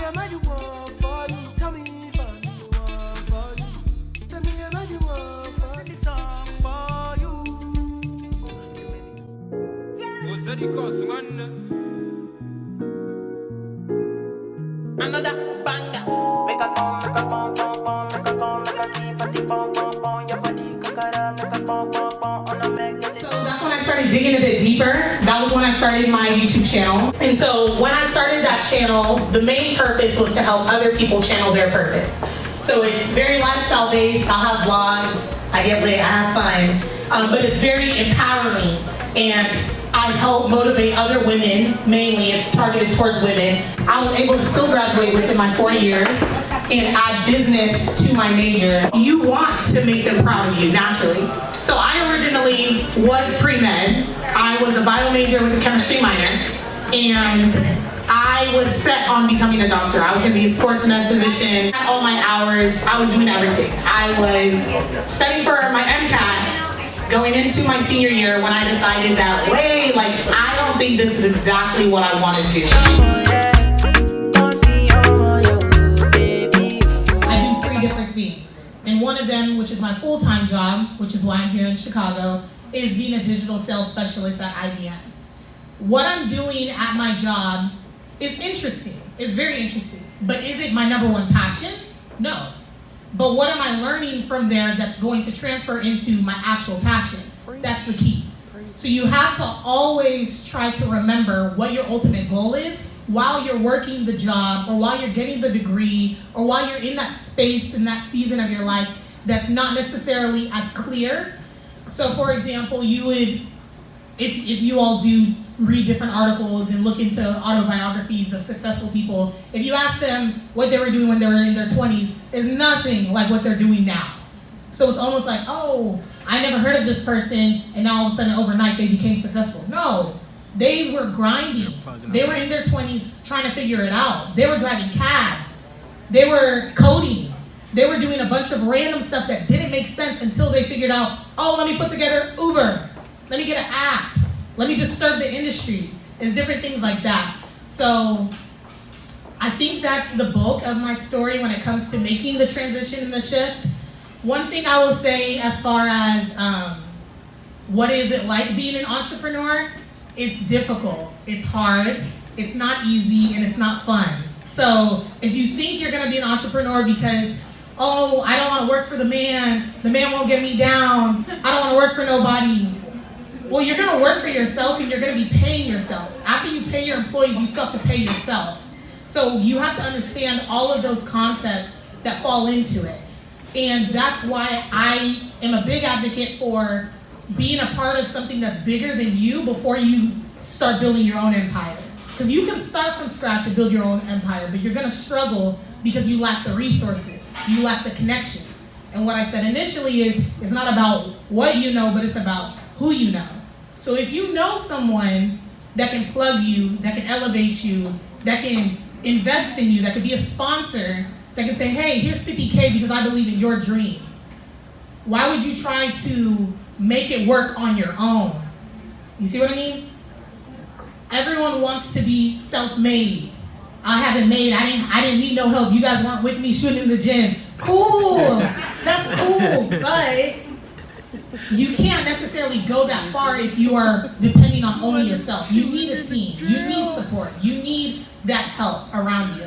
I made you one for you. Tell me if I need one for you. Tell me I made you one for this song for you. What's that you cost, man? Another banger. Make a pom, make a pom, pom, pom, make a pom, make a keep a the pom, pom, pom. Your body kakara, make a pom, pom, pom on a make. So that's when I started digging a bit deeper. That was when I started my YouTube channel. And so when I started that channel, the main purpose was to help other people channel their purpose. So it's very lifestyle based. I'll have vlogs. I get lit. I have fun. But it's very empowering. And I help motivate other women, mainly it's targeted towards women. I was able to still graduate within my 4 years and add business to my major. You want to make them proud of you, naturally. So I originally was pre-med. I was a bio major with a chemistry minor, and I was set on becoming a doctor. I was gonna be a sports med physician. At all my hours, I was doing everything. I was studying for my MCAT, going into my senior year when I decided that, wait, like, I don't think this is exactly what I want to do. I do 3 different things. And one of them, which is my full-time job, which is why I'm here in Chicago, is being a digital sales specialist at IBM. What I'm doing at my job is interesting. It's very interesting. But is it my number 1 passion? No. But what am I learning from there that's going to transfer into my actual passion? That's the key. So you have to always try to remember what your ultimate goal is while you're working the job, or while you're getting the degree, or while you're in that space, in that season of your life that's not necessarily as clear. So for example, you would, if you all do read different articles and look into autobiographies of successful people, if you ask them what they were doing when they were in their 20s, is nothing like what they're doing now. So it's almost like, oh, I never heard of this person, and now all of a sudden overnight they became successful. No, they were grinding. They were in their 20s trying to figure it out. They were driving cabs. They were coding. They were doing a bunch of random stuff that didn't make sense until they figured out, oh, let me put together Uber. Let me get an app. Let me disturb the industry. It's different things like that. So I think that's the bulk of my story when it comes to making the transition and the shift. One thing I will say as far as what is it like being an entrepreneur, it's difficult, it's hard, it's not easy, and it's not fun. So if you think you're gonna be an entrepreneur because, oh, I don't wanna work for the man won't get me down, I don't wanna work for nobody. Well, you're gonna work for yourself and you're gonna be paying yourself. After you pay your employees, you still have to pay yourself. So you have to understand all of those concepts that fall into it. And that's why I am a big advocate for being a part of something that's bigger than you before you start building your own empire. Because you can start from scratch and build your own empire, but you're gonna struggle because you lack the resources, you lack the connections. And what I said initially is, it's not about what you know, but it's about who you know. So if you know someone that can plug you, that can elevate you, that can invest in you, that could be a sponsor, that can say, hey, here's 50K because I believe in your dream. Why would you try to make it work on your own? You see what I mean? Everyone wants to be self-made. I haven't made, I didn't need no help. You guys weren't with me shooting in the gym. Cool, that's cool, but you can't necessarily go that far if you are depending on only yourself. You need a team, you need support, you need that help around you.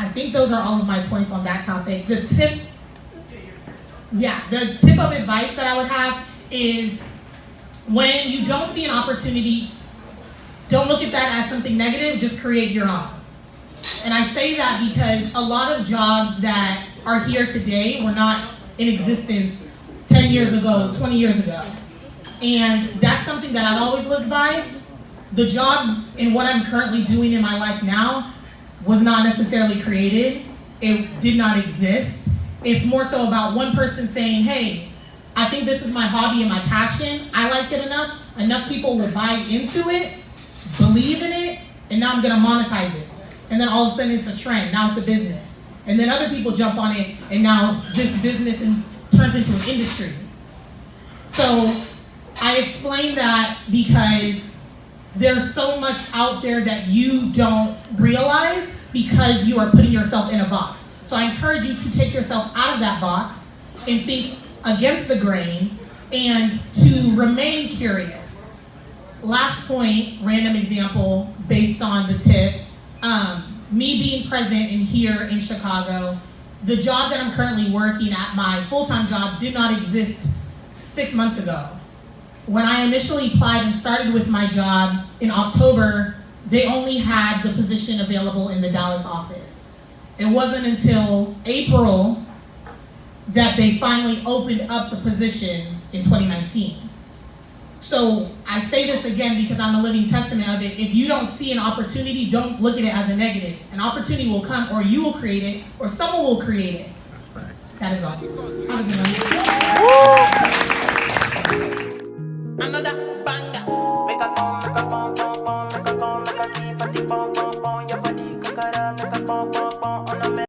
I think those are all of my points on that topic. The tip of advice that I would have is when you don't see an opportunity, don't look at that as something negative, just create your own. And I say that because a lot of jobs that are here today were not in existence 10 years ago, 20 years ago. And that's something that I've always lived by. The job and what I'm currently doing in my life now was not necessarily created. It did not exist. It's more so about one person saying, hey, I think this is my hobby and my passion. I like it enough. Enough people will buy into it, believe in it, and now I'm gonna monetize it. And then all of a sudden it's a trend, now it's a business. And then other people jump on it, and now this business turns into an industry. So I explain that because there's so much out there that you don't realize because you are putting yourself in a box. So I encourage you to take yourself out of that box and think against the grain and to remain curious. Last point, random example based on the tip. Me being present and here in Chicago, the job that I'm currently working at, my full-time job, did not exist 6 months ago. When I initially applied and started with my job in October, they only had the position available in the Dallas office. It wasn't until April that they finally opened up the position in 2019. So I say this again because I'm a living testament of it. If you don't see an opportunity, don't look at it as a negative. An opportunity will come, or you will create it, or someone will create it. That's fact. That is all. Have a good one. Another banger. Make a pom, make a pom, pom, pom, make a pom, make a keep a the pom, pom, pom, your body, kakara, make a pom, pom, pom, on a